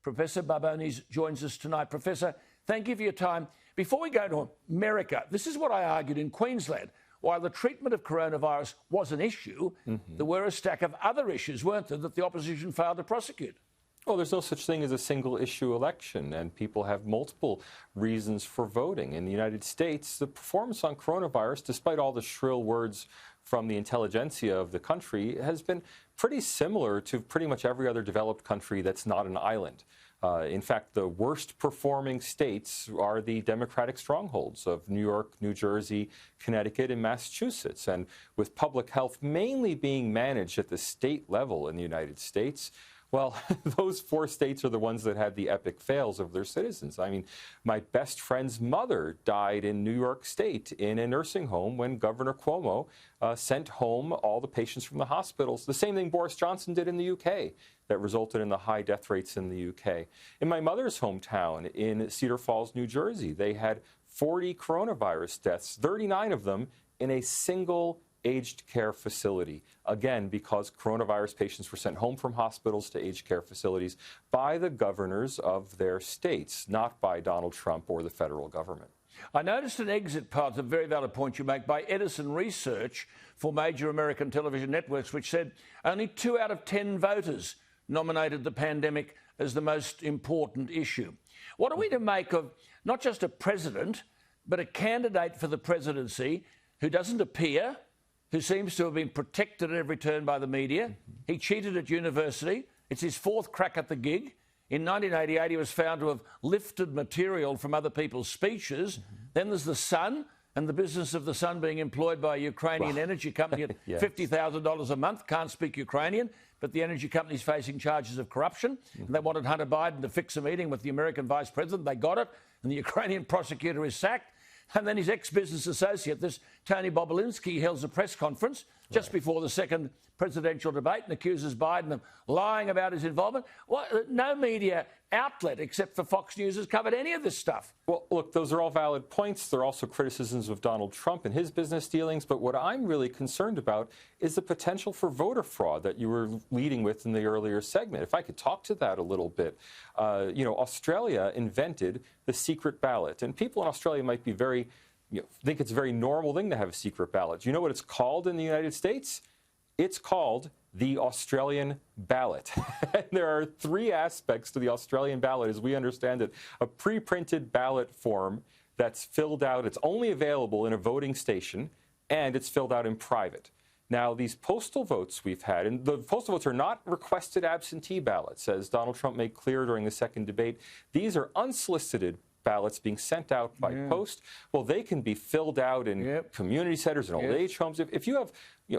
Professor Babones joins us tonight. Professor, thank you for your time. Before we go to America, this is what I argued in Queensland. While the treatment of coronavirus was an issue, there were a stack of other issues, weren't there, that the opposition failed to prosecute? Well, there's no such thing as a single-issue election, and people have multiple reasons for voting. In the United States, the performance on coronavirus, despite all the shrill words from the intelligentsia of the country, has been pretty similar to pretty much every other developed country that's not an island. In fact, the worst-performing states are the Democratic strongholds of New York, New Jersey, Connecticut, and Massachusetts. And with public health mainly being managed at the state level in the United States, well, those four states are the ones that had the epic fails of their citizens. I mean, my best friend's mother died in New York State in a nursing home when Governor Cuomo sent home all the patients from the hospitals. The same thing Boris Johnson did in the UK that resulted in the high death rates in the UK. In my mother's hometown in Cedar Falls, New Jersey, they had 40 coronavirus deaths, 39 of them in a single aged care facility, again, because coronavirus patients were sent home from hospitals to aged care facilities by the governors of their states, not by Donald Trump or the federal government. I noticed an exit poll, it's a very valid point you make, by Edison Research for major American television networks, which said only 2 out of 10 voters nominated the pandemic as the most important issue. What are we to make of not just a president, but a candidate for the presidency who doesn't appear, who seems to have been protected at every turn by the media? He cheated at university. It's his 4th crack at the gig. In 1988, he was found to have lifted material from other people's speeches. Then there's the Sun and the business of the Sun being employed by a Ukrainian energy company at Yes. $50,000 a month. Can't speak Ukrainian, but the energy company's facing charges of corruption. And they wanted Hunter Biden to fix a meeting with the American vice president. They got it, and the Ukrainian prosecutor is sacked. And then his ex-business associate, this Tony Bobulinski, holds a press conference just before the second presidential debate and accuses Biden of lying about his involvement. Well, no media outlet except for Fox News has covered any of this stuff. Well, look, those are all valid points. They're also criticisms of Donald Trump and his business dealings. But what I'm really concerned about is the potential for voter fraud that you were leading with in the earlier segment. If I could talk to that a little bit. Australia invented the secret ballot. And people in Australia might be think it's a very normal thing to have a secret ballot. Do you know what it's called in the United States? It's called the Australian ballot. And there are 3 aspects to the Australian ballot, as we understand it. A pre-printed ballot form that's filled out, it's only available in a voting station, and it's filled out in private. Now, these postal votes we've had, and the postal votes are not requested absentee ballots, as Donald Trump made clear during the second debate. These are unsolicited ballots being sent out by post. Well, they can be filled out in community centers and old age homes. If you have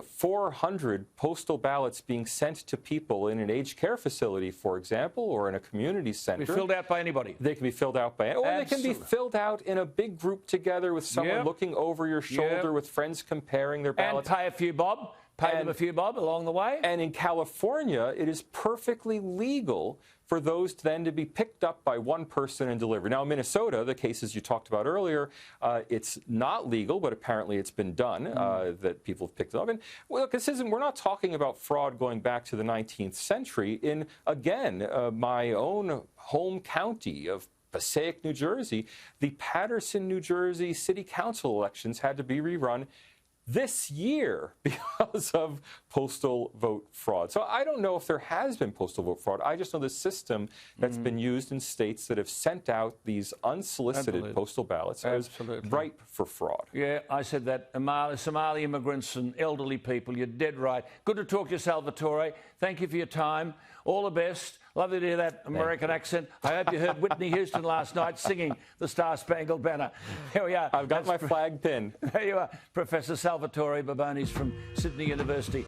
400 postal ballots being sent to people in an aged care facility, for example, or in a community center. Be filled out by anybody. They can be filled out by anyone. Or they can be filled out in a big group together with someone looking over your shoulder with friends comparing their ballots. And pay a few bob. Pay them a few bob along the way. And in California, it is perfectly legal for those then to be picked up by one person and delivered. Now, in Minnesota, the cases you talked about earlier, it's not legal, but apparently it's been done, that people have picked it up. And well, look, we're not talking about fraud going back to the 19th century. In, again, my own home county of Passaic, New Jersey, the Paterson, New Jersey city council elections had to be rerun this year because of postal vote fraud. So I don't know if there has been postal vote fraud. I just know the system that's been used in states that have sent out these unsolicited postal ballots is ripe for fraud. Yeah, I said that. Somali immigrants and elderly people, you're dead right. Good to talk to you, Salvatore. Thank you for your time. All the best. Lovely to hear that American accent. I hope you heard Whitney Houston last night singing the Star-Spangled Banner. Here we are. I've got my flag pin. There you are. Professor Salvatore Babones from Sydney University.